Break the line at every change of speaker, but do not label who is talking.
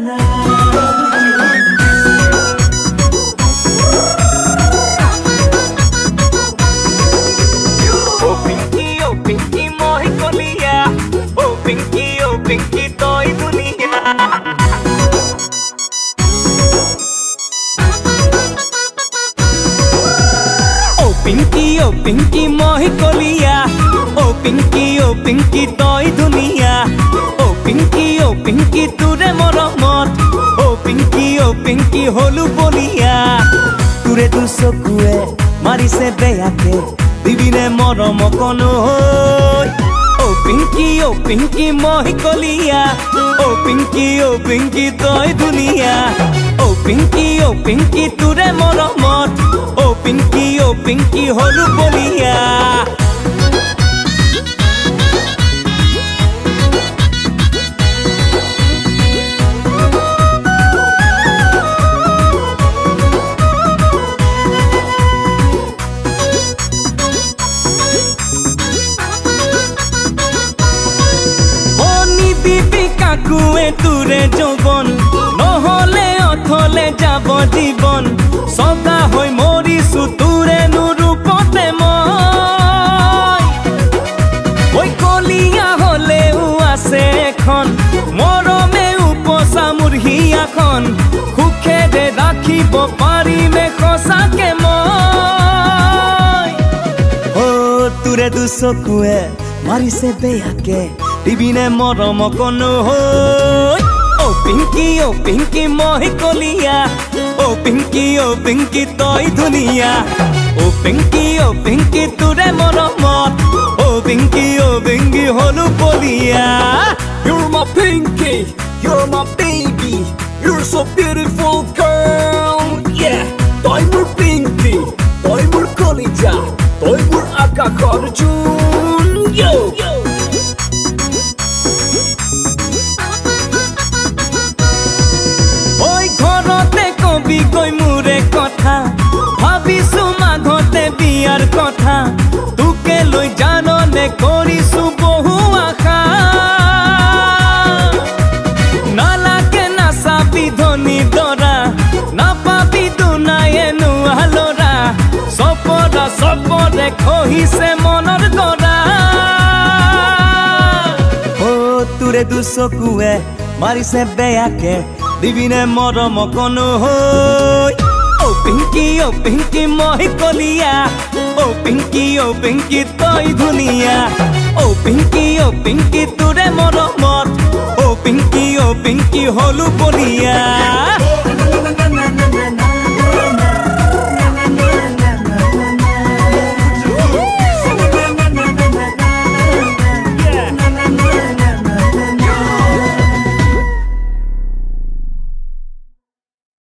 না ও পিঙ্কি মই কলিয়া ও পিঙ্কি তই দুনিয়া ও পিঙ্কি মই কলিয়া ও পিঙ্কি তই দুনিয়া ও পিঙ্কি তোৰে মৰমত ও পিঙ্কি হলু বলিয়া তোৰে দু চকুৱে মাৰিছে বেয়াকে দিবিনে মৰম কনো ও পিঙ্কি মই কলিয়া ও পিঙ্কি তই দুনিয়া ও পিঙ্কি তোৰে মৰমত ও পিঙ্কি হলু বলিয়া কাকুৱে তোৰে যৌৱন নহলে অথলে যাব জীৱন সদা হৈ মৰিছো তোৰে নুৰূপতে মই কলিয়া হলেও আছে এখন মৰমে উপচা মোৰ হিয়াখন সুখেৰে ৰাখিব পাৰিমে সঁচাকে মই তোৰে দু চকুৱে মাৰিছে বেয়াকে দিবিনে মৰম কনো ও পিঙ্কি মই কলিয়া ও পিঙ্কি তই ধুনীয়া ও পিঙ্কি তোৰে মৰমত ও পিঙ্কি হলু বলিয়া
You're my pinky, you're my baby, you're so beautiful girl, yeah. Toi mur pinky, toi mur kolija, toi mur akakar jun, yo.
কবি গৈ মোৰে কথা ভাবিছো মাঘতে বিয়াৰ কথা তোকে লৈ জাননে কৰিছো বহু আশা নালাগে নাচাবি ধনী দৰা নাপাবি দুনায়ে নোৱা লৰা চপৰে খহিছে মনৰ গৰা তোৰে দু চকুৱে মাৰিছে বেয়াকে দিবিনে মৰম কনো ও পিঙ্কি মই কলিয়া ও পিঙ্কি তই ধুনীয়া ও পিঙ্কি তোৰে মৰমত ও পিঙ্কি হলু বলিয়া